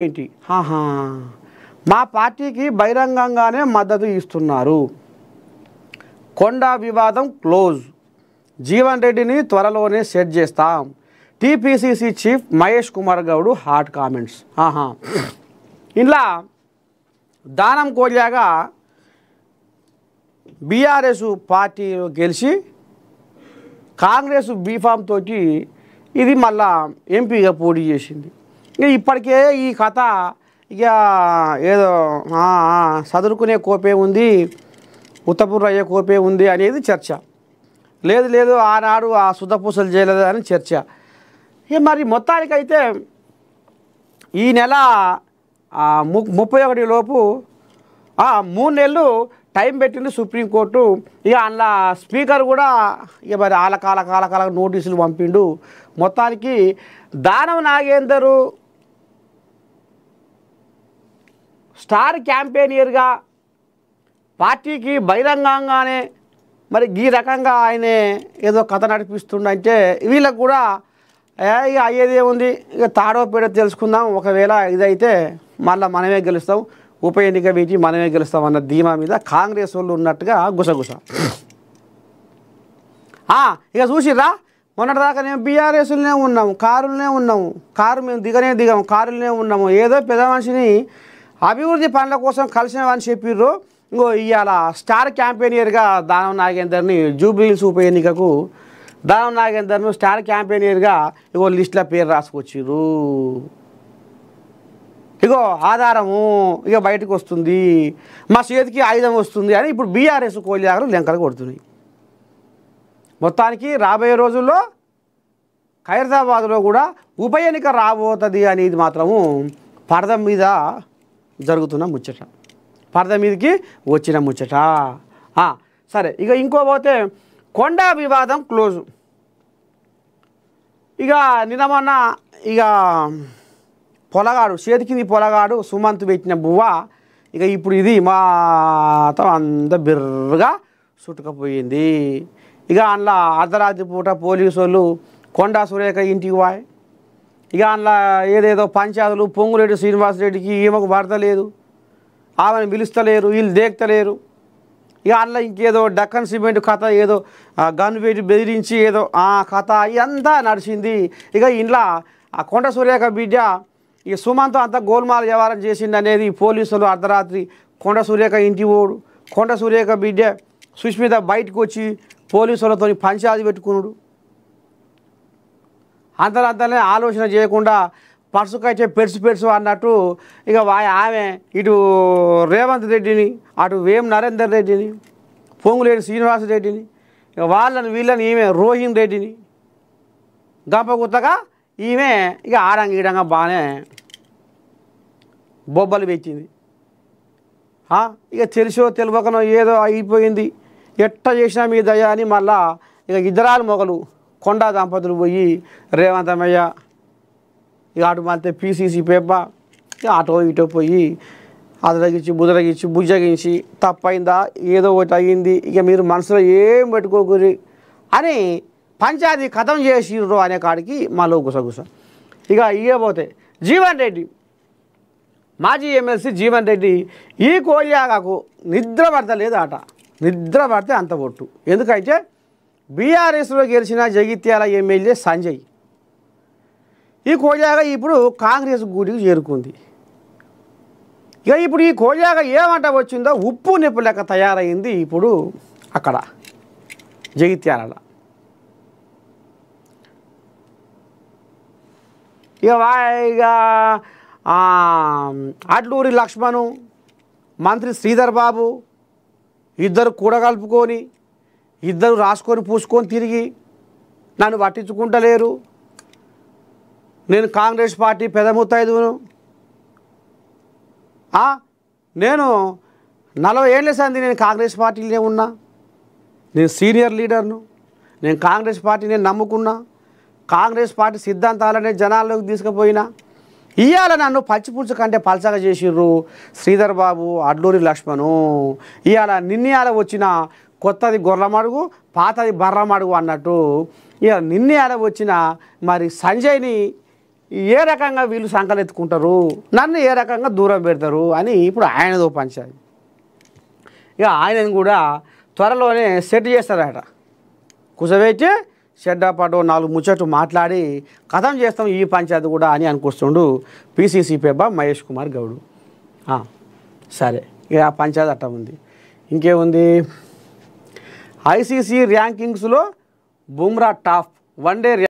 ఏంటి మా పార్టీకి బహిరంగంగానే మద్దతు ఇస్తున్నారు. కొండా వివాదం క్లోజ్. జీవన్ రెడ్డిని త్వరలోనే సెట్ చేస్తాం. TPCC chief Mahesh Kumar Goud hot comments. ఇలా దానం కోరియాగా బీఆర్ఎస్ పార్టీ గెలిచి కాంగ్రెస్ బీఫామ్ తోటి ఇది మళ్ళా ఎంపీగా పోటీ చేసింది. ఇక ఇప్పటికే ఈ కథ ఇక ఏదో చదువుకునే కోపే ఉంది, ఉత్తపూర్ అయ్యే కోపే ఉంది అనేది చర్చ. లేదు ఆనాడు ఆ సుధపూసలు చేయలేదు అని చర్చ. ఇక మరి మొత్తానికైతే ఈ నెల 31 లోపు 3 నెలలు టైం పెట్టింది సుప్రీంకోర్టు. ఇక అందులో స్పీకర్ కూడా ఇక మరి కాల నోటీసులు పంపిండు. మొత్తానికి దానం నాగేందర్ స్టార్ క్యాంపెయినర్గా పార్టీకి బహిరంగంగానే మరి ఈ రకంగా ఆయన ఏదో కథ నడిపిస్తుండంటే వీళ్ళకు కూడా ఇక అయ్యేదే ఉంది. ఇక తాడో పేడో తెలుసుకుందాం, ఒకవేళ ఇదైతే మళ్ళీ మనమే గెలుస్తాం, ఉప ఎన్నిక పెట్టి మనమే గెలుస్తాం అన్న ధీమా మీద కాంగ్రెస్ వాళ్ళు ఉన్నట్టుగా గుసగుస. ఇక చూసిర్రా, మొన్నటిదాకా మేము బీఆర్ఎస్లోనే ఉన్నాము, కారు మేము దిగము, కారులోనే ఉన్నాము, ఏదో పెద్ద మనిషిని అభివృద్ధి పనుల కోసం కలిసినవని చెప్పిర్రు. ఇంకో ఇవాళ స్టార్ క్యాంపెయినర్గా దానం నాగేందర్ని జూబ్లీహిల్స్ ఉప ఎన్నికకు దానం నాగేందర్ను స్టార్ క్యాంపెయినర్గా ఇగో లిస్టులో పేరు రాసుకొచ్చిర్రు. ఇగో ఆధారము ఇక బయటకు వస్తుంది, మా చేతికి ఆయుధం వస్తుంది అని ఇప్పుడు బీఆర్ఎస్ కోలియాగలు లెంకలు కొడుతున్నాయి. మొత్తానికి రాబోయే రోజుల్లో ఖైరతాబాద్లో కూడా ఉప ఎన్నిక రాబోతుంది అనేది మాత్రము పరద మీద జరుగుతున్న ముచ్చట, పరద మీదకి వచ్చిన ముచ్చట. సరే, ఇక ఇంకో పోతే కొండా వివాదం క్లోజు. ఇక నిన్న మొన్న ఇక పొలగాడు చేతికింది పొలగాడు సుమంత్ పెట్టిన బువ్వ ఇక ఇప్పుడు ఇది మాత్రం అంత బిర్రగా చుట్టుకపోయింది. ఇక అందులో అర్ధరాత్రి పూట పోలీసు వాళ్ళు కొండా సురేఖ ఇంటికి పోయి ఇక అందులో ఏదేదో పంచాయతీలు పొంగులేడు శ్రీనివాసరెడ్డికి ఈమెకు భర్త లేదు, ఆమెను పిలుస్తలేరు, వీళ్ళు దేక్తలేరు. ఇక అందులో ఇంకేదో డక్కన్ సిమెంట్ కథ, ఏదో గన్ పెట్టి బెదిరించి ఏదో కథ ఇదంతా నడిచింది. ఇక ఇంట్లో ఆ కొండ సురేఖ బిడ్డ ఇక సుమంత్ అంతా గోల్మాల వ్యవహారం చేసింది అనేది పోలీసులు అర్ధరాత్రి కొండ సురేఖ ఇంటి ఓడు, కొండ సురేఖ బిడ్డ సుష్మిత బయటకు వచ్చి పోలీసులతో పంచాయతీ పెట్టుకున్నాడు. అంతరంతనే ఆలోచన చేయకుండా పర్సుకైతే పెరుసు అన్నట్టు ఇక ఆమె ఇటు రేవంత్ రెడ్డిని, అటు వేం నరేందర్ రెడ్డిని, పొంగులేని శ్రీనివాసరెడ్డిని, ఇక వాళ్ళని వీళ్ళని ఈమె రోహిన్ రెడ్డిని గంపగుత్తగా ఈమె ఇక ఆడంగా బాగానే బొబ్బలు పెట్టింది. ఇక తెలిసో తెలియకనో ఏదో అయిపోయింది, ఎట్ట చేసినా మీ దయ అని మళ్ళా ఇక ఇద్దరాలు మొగలు కొండా దంపతులు పోయి రేవంతమయ్య ఇక అటు మళ్ళీ పీసీసీ పేప అటో ఇటో పోయి అదరగించి బుదరగించి బుజ్జగించి తప్పైందా ఏదో ఒకటి అయ్యింది, ఇక మీరు మనసులో ఏం పెట్టుకోకూరి అని పంచాయతీ ఖతం చేసిర్రు అనే కాడికి మళ్ళీ గుసగుస. ఇక ఇవ్వబోతే జీవన్ రెడ్డి, మాజీ ఎమ్మెల్సీ జీవన్ రెడ్డి ఈ కోలియాగకు నిద్ర పడతలేదు అట. నిద్ర పడితే అంత ఒట్టు. ఎందుకంటే బీఆర్ఎస్లో గెలిచిన జగిత్యాల ఎమ్మెల్యే సంజయ్ ఈ కోలియాగ ఇప్పుడు కాంగ్రెస్ గూటికి చేరుకుంది. ఇక ఇప్పుడు ఈ కోలియాగ ఏమంట వచ్చిందో ఉప్పు నిప్పు లెక్క తయారైంది ఇప్పుడు అక్కడ జగిత్యాలలో. ఇక అడ్లూరి లక్ష్మణు, మంత్రి శ్రీధర్ బాబు ఇద్దరు కూడగలుపుకొని ఇద్దరు రాసుకొని పూసుకొని తిరిగి నన్ను పట్టించుకుంటలేరు, నేను కాంగ్రెస్ పార్టీ పెదముత్తైదును, నేను 40 ఏళ్ళ సంది నేను కాంగ్రెస్ పార్టీలోనే ఉన్నా, నేను సీనియర్ లీడర్ను, నేను కాంగ్రెస్ పార్టీని నమ్ముకున్నా, కాంగ్రెస్ పార్టీ సిద్ధాంతాలనే జనాల్లోకి తీసుకుపోయినా, ఇవాళ నన్ను పచ్చిపుచ్చు కంటే పలచగా చేసిర్రు శ్రీధర్ బాబు, అడ్లూరి లక్ష్మణు. ఇవాళ నిన్నయాల వచ్చిన కొత్తది గొర్రెమడుగు, పాతది బర్రమడుగు అన్నట్టు ఇక నిన్నయాల వచ్చిన మరి సంజయ్ని ఏ రకంగా వీళ్ళు సంకలెత్తుకుంటారు, నన్ను ఏ రకంగా దూరం పెడతారు అని ఇప్పుడు ఆయనదో పంచాయతీ. ఇక ఆయనను కూడా త్వరలోనే సెట్ చేస్తారట. కుసవేచి చెడ్డపాటు 4 ముచ్చట్లు మాట్లాడి కథం చేస్తాం ఈ పంచాయతీ కూడా అని అనుకొస్తుండు పిసిసి పెబ్బ మహేష్ కుమార్ గౌడ్. సరే, ఇక ఆ పంచాయతీ అట్ట ఉంది. ఇంకేముంది, ఐసీసీ ర్యాంకింగ్స్లో బుమ్రా టాప్, వన్డే